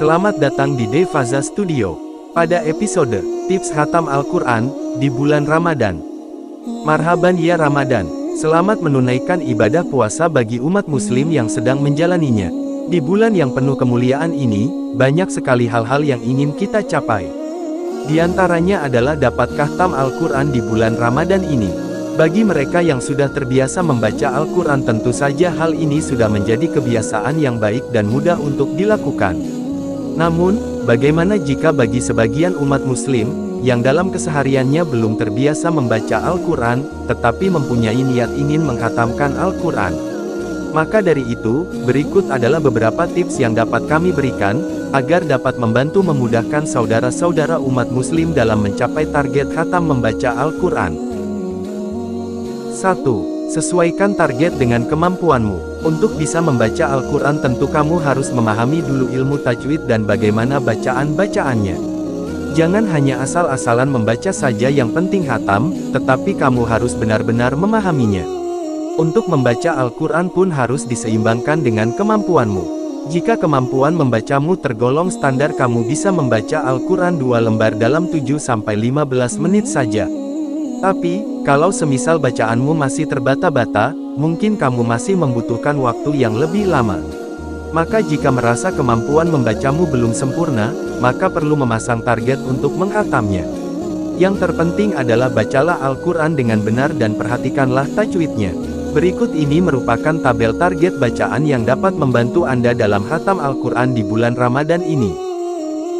Selamat datang di Devaza Studio. Pada episode Tips Khatam Al-Quran di bulan Ramadan. Marhaban ya Ramadan. Selamat menunaikan ibadah puasa bagi umat muslim yang sedang menjalaninya. Di bulan yang penuh kemuliaan ini, banyak sekali hal-hal yang ingin kita capai. Di antaranya adalah dapat khatam Al-Quran di bulan Ramadan ini. Bagi mereka yang sudah terbiasa membaca Al-Quran, tentu saja hal ini sudah menjadi kebiasaan yang baik dan mudah untuk dilakukan. Namun, bagaimana jika bagi sebagian umat muslim, yang dalam kesehariannya belum terbiasa membaca Al-Quran, tetapi mempunyai niat ingin menghatamkan Al-Quran? Maka dari itu, berikut adalah beberapa tips yang dapat kami berikan, agar dapat membantu memudahkan saudara-saudara umat muslim dalam mencapai target khatam membaca Al-Quran. 1. Sesuaikan target dengan kemampuanmu. Untuk bisa membaca Al-Quran tentu kamu harus memahami dulu ilmu tajwid dan bagaimana bacaan-bacaannya. Jangan hanya asal-asalan membaca saja yang penting khatam, tetapi kamu harus benar-benar memahaminya. Untuk membaca Al-Quran pun harus diseimbangkan dengan kemampuanmu. Jika kemampuan membacamu tergolong standar, kamu bisa membaca Al-Quran 2 lembar dalam 7-15 menit saja. Tapi, kalau semisal bacaanmu masih terbata-bata, mungkin kamu masih membutuhkan waktu yang lebih lama. Maka jika merasa kemampuan membacamu belum sempurna, maka perlu memasang target untuk menghatamnya. Yang terpenting adalah bacalah Al-Quran dengan benar dan perhatikanlah tajwidnya. Berikut ini merupakan tabel target bacaan yang dapat membantu Anda dalam khatam Al-Quran di bulan Ramadan ini.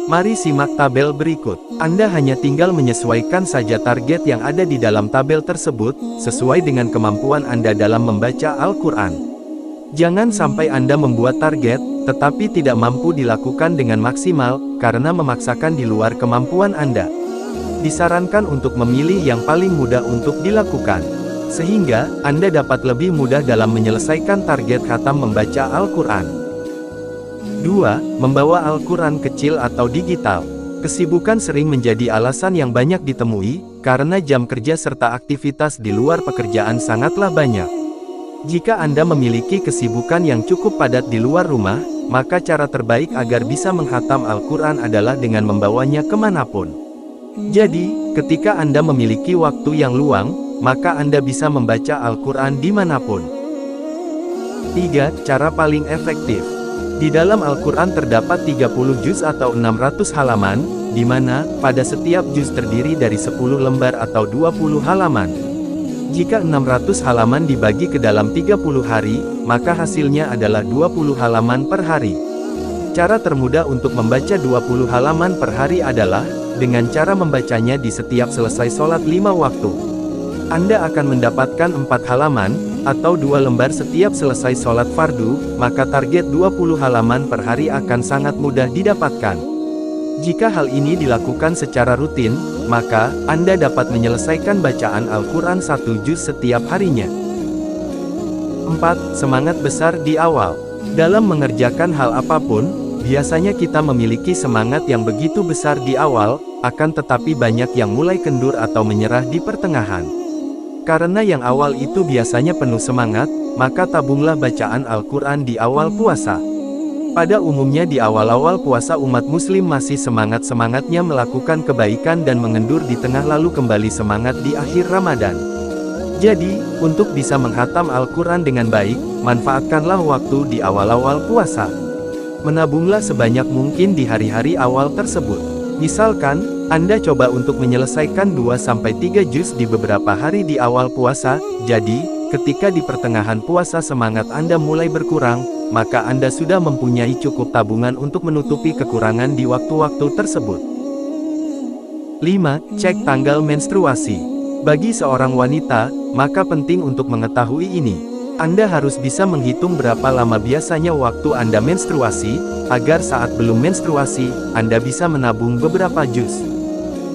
Mari simak tabel berikut. Anda hanya tinggal menyesuaikan saja target yang ada di dalam tabel tersebut, sesuai dengan kemampuan Anda dalam membaca Al-Quran. Jangan sampai Anda membuat target, tetapi tidak mampu dilakukan dengan maksimal, karena memaksakan di luar kemampuan Anda. Disarankan untuk memilih yang paling mudah untuk dilakukan, sehingga Anda dapat lebih mudah dalam menyelesaikan target khatam membaca Al-Quran. 2. Membawa Al-Quran kecil atau digital. Kesibukan sering menjadi alasan yang banyak ditemui, karena jam kerja serta aktivitas di luar pekerjaan sangatlah banyak. Jika Anda memiliki kesibukan yang cukup padat di luar rumah, maka cara terbaik agar bisa menghatam Al-Quran adalah dengan membawanya kemanapun. Jadi, ketika Anda memiliki waktu yang luang, maka Anda bisa membaca Al-Quran dimanapun. 3. Cara paling efektif. Di dalam Al-Quran terdapat 30 juz atau 600 halaman, di mana, pada setiap juz terdiri dari 10 lembar atau 20 halaman. Jika 600 halaman dibagi ke dalam 30 hari, maka hasilnya adalah 20 halaman per hari. Cara termudah untuk membaca 20 halaman per hari adalah, dengan cara membacanya di setiap selesai sholat 5 waktu. Anda akan mendapatkan 4 halaman, atau 2 lembar setiap selesai sholat fardu, maka target 20 halaman per hari akan sangat mudah didapatkan. Jika hal ini dilakukan secara rutin, maka Anda dapat menyelesaikan bacaan Al-Quran 1 juz setiap harinya. 4. Semangat besar di awal. Dalam mengerjakan hal apapun, biasanya kita memiliki semangat yang begitu besar di awal, akan tetapi banyak yang mulai kendur atau menyerah di pertengahan. Karena yang awal itu biasanya penuh semangat, maka tabunglah bacaan Al-Quran di awal puasa. Pada umumnya di awal-awal puasa umat muslim masih semangat-semangatnya melakukan kebaikan dan mengendur di tengah, lalu kembali semangat di akhir Ramadan. Jadi, untuk bisa menghatam Al-Quran dengan baik, manfaatkanlah waktu di awal-awal puasa. Menabunglah sebanyak mungkin di hari-hari awal tersebut. Misalkan, Anda coba untuk menyelesaikan 2-3 juz di beberapa hari di awal puasa, jadi, ketika di pertengahan puasa semangat Anda mulai berkurang, maka Anda sudah mempunyai cukup tabungan untuk menutupi kekurangan di waktu-waktu tersebut. 5. Cek tanggal menstruasi. Bagi seorang wanita, maka penting untuk mengetahui ini. Anda harus bisa menghitung berapa lama biasanya waktu Anda menstruasi, agar saat belum menstruasi, Anda bisa menabung beberapa juz.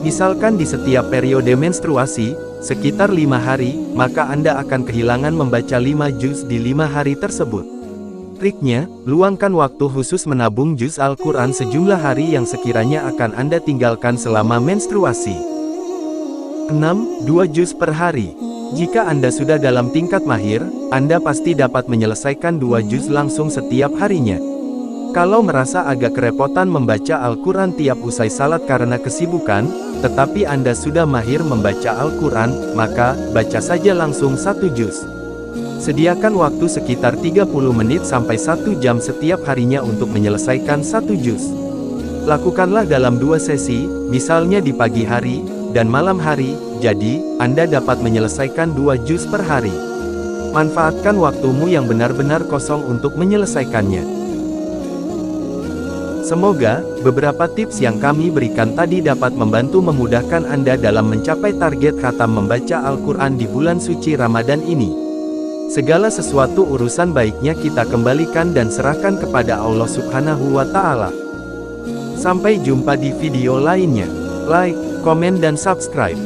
Misalkan di setiap periode menstruasi, sekitar 5 hari, maka Anda akan kehilangan membaca 5 juz di 5 hari tersebut. Triknya, luangkan waktu khusus menabung juz Al-Quran sejumlah hari yang sekiranya akan Anda tinggalkan selama menstruasi. 6. 2 juz per hari. Jika Anda sudah dalam tingkat mahir, Anda pasti dapat menyelesaikan 2 juz langsung setiap harinya. Kalau merasa agak kerepotan membaca Al-Quran tiap usai salat karena kesibukan, tetapi Anda sudah mahir membaca Al-Quran, maka, baca saja langsung 1 juz. Sediakan waktu sekitar 30 menit sampai 1 jam setiap harinya untuk menyelesaikan 1 juz. Lakukanlah dalam 2 sesi, misalnya di pagi hari, dan malam hari, jadi, Anda dapat menyelesaikan 2 juz per hari. Manfaatkan waktumu yang benar-benar kosong untuk menyelesaikannya. Semoga, beberapa tips yang kami berikan tadi dapat membantu memudahkan Anda dalam mencapai target khatam membaca Al-Quran di bulan suci Ramadan ini. Segala sesuatu urusan baiknya kita kembalikan dan serahkan kepada Allah Subhanahu wa Ta'ala. Sampai jumpa di video lainnya. Like, komen dan subscribe.